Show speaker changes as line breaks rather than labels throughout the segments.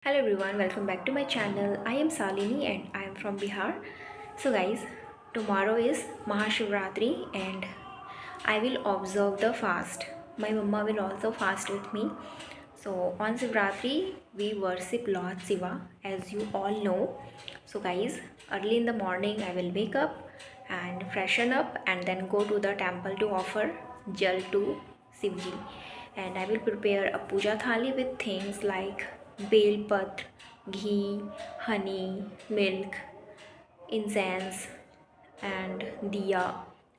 Hello everyone, welcome back to my channel. I am Salini and I am from Bihar. So guys, tomorrow is Mahashivratri and I will observe the fast. My mama will also fast with me. So on Shivratri, we worship Lord Shiva as you all know. So guys, early in the morning I will wake up and freshen up and then go to the temple to offer jal to Shivji. And I will prepare a puja thali with things like bel patra, ghee, honey, milk, incense, and diya,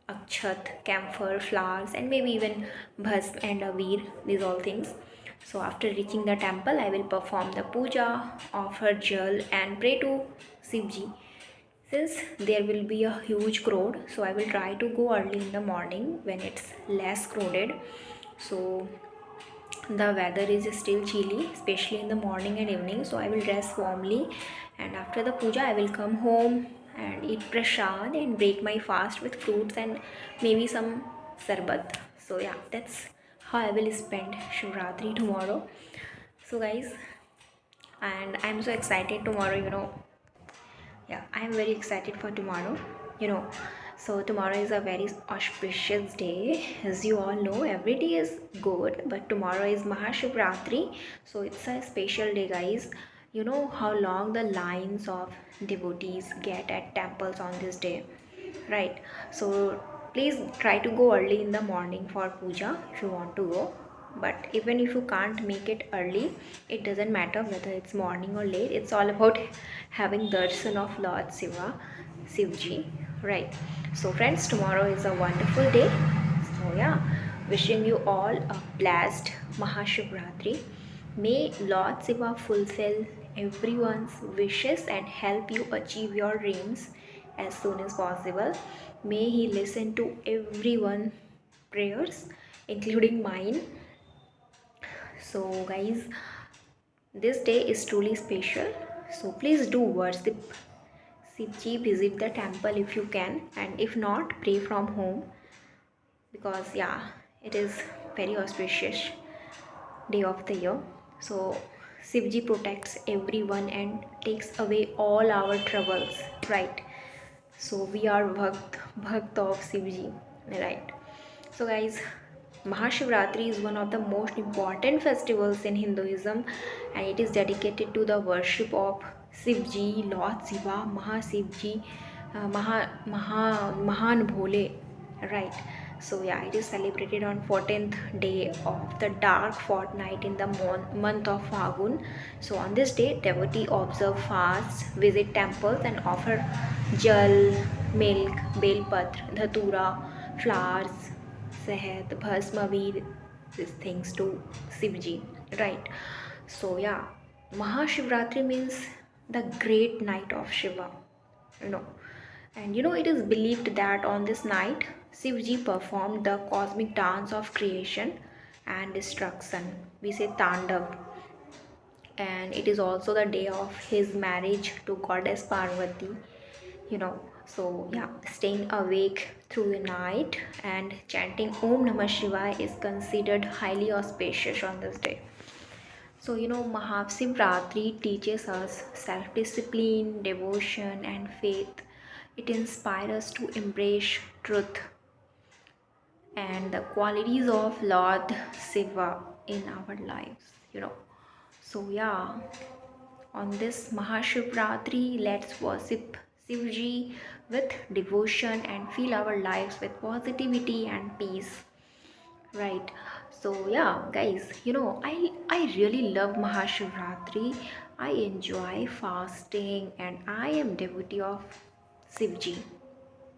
akshat, camphor, flowers, and maybe even bhasm and avir, these all things. So after reaching the temple, I will perform the puja, offer jal, and pray to Shivji. Since there will be a huge crowd, so I will try to go early in the morning when it's less crowded. So the weather is still chilly, especially in the morning and evening, so I will dress warmly, and after the puja I will come home and eat prasad and break my fast with fruits and maybe some sarbat. So yeah, that's how I will spend Shivratri tomorrow. So guys, and I'm so excited tomorrow. Yeah, I am very excited for tomorrow. You know, so tomorrow is a very auspicious day. As you all know, every day is good, but tomorrow is Mahashivratri, so it's a special day, guys. You know how long the lines of devotees get at temples on this day, right? So please try to go early in the morning for puja if you want to go, but even if you can't make it early, it doesn't matter whether it's morning or late. It's all about having darshan of Lord Shiva, Shivji, right? So friends, tomorrow is a wonderful day. So yeah, wishing you all a blessed Mahashivratri. May Lord Shiva fulfill everyone's wishes and help you achieve your dreams as soon as possible. May he listen to everyone's prayers, including mine. So guys, this day is truly special, so please do worship Shivji, visit the temple if you can, and if not, pray from home, because yeah, it is very auspicious day of the year. So Shivji protects everyone and takes away all our troubles, right? So we are bhakt of Shivji, right? So guys, Mahashivratri is one of the most important festivals in Hinduism, and it is dedicated to the worship of Shivji, Lord Shiva, Mahashivji, Mahan Bhole, right? So yeah, it is celebrated on 14th day of the dark fortnight in the month of Fagun. So on this day, devotee observe fasts, visit temples, and offer jal, milk, bel patra, dhatura, flowers, sehet, bhasma, veer, these things to Shivji, right? So yeah, Mahashivratri means the great night of Shiva, you know. And it is believed that on this night, Shivji performed the cosmic dance of creation and destruction. We say Tandav. And it is also the day of his marriage to goddess Parvati, you know. So yeah, staying awake through the night and chanting Om Namah Shivaya is considered highly auspicious on this day. So, Mahashivratri teaches us self discipline, devotion, and faith. It inspires us to embrace truth and the qualities of Lord Shiva in our lives, So, yeah, on this Mahashivratri, let's worship Shivji with devotion and fill our lives with positivity and peace. Right. So yeah, guys, I really love Mahashivratri. I enjoy fasting and I am devotee of Shivji,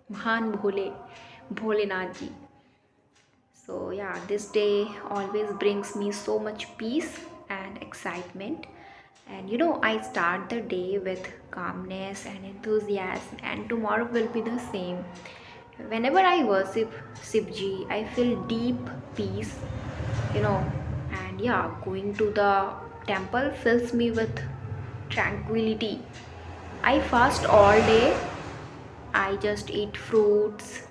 Mahan Bholenath ji. So yeah, this day always brings me so much peace and excitement. And I start the day with calmness and enthusiasm, and tomorrow will be the same. Whenever I worship Shivji, I feel deep peace, you know, and yeah, going to the temple fills me with tranquility. I fast all day, I just eat fruits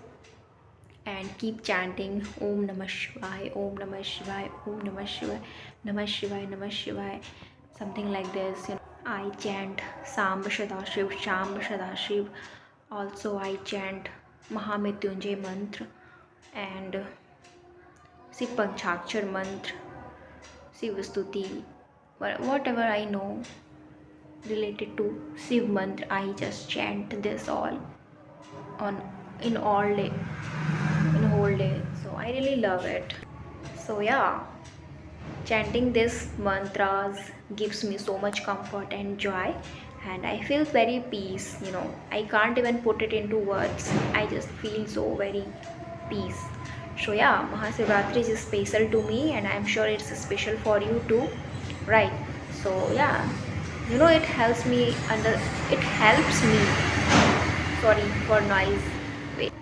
and keep chanting Om Namah Shivaya, Om Namah Shivaya, Om Namah Shivaya, Namah Shivaya, Namah Shivaya, something like this. I chant Samb Shadashiv, Sham Shadashiv. Also, I chant Mahamrityunjay mantra and Shiv Panchakshar mantra, Shiv Stuti, whatever I know related to Shiv mantra. I just chant this all on in all day, in whole day. So I really love it. So yeah, chanting these mantras gives me so much comfort and joy, and I feel very peace. I can't even put it into words. I just feel so very peace. So yeah, Mahashivratri is special to me, and I'm sure it's special for you too, right? So yeah, it helps me under. It helps me. Sorry for noise. Wait,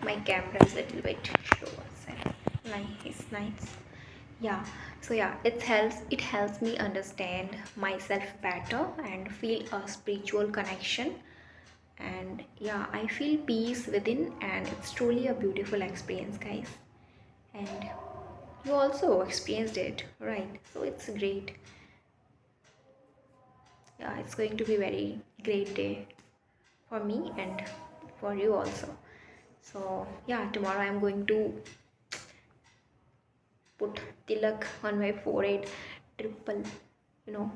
my camera is a little bit slow. Nice, nice. Yeah, so yeah, it helps me understand myself better and feel a spiritual connection. And yeah, I feel peace within, and it's truly a beautiful experience, guys. And you also experienced it, right? So it's great. Yeah, it's going to be very great day for me and for you also. So yeah, tomorrow I'm going to put tilak on my forehead, triple, you know.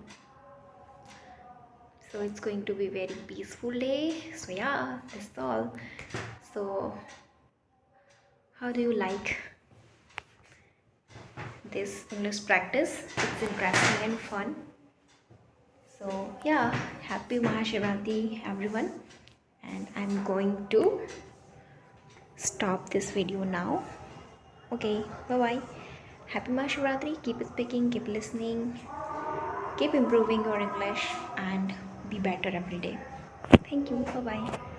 So it's going to be very peaceful day. So yeah, that's all. So how do you like this English practice? It's interesting and fun. So yeah, happy Mahashivratri everyone. And I'm going to stop this video now. Okay, bye bye. Happy Mahashivratri. Keep speaking, keep listening, keep improving your English, and be better every day. Thank you. Bye bye.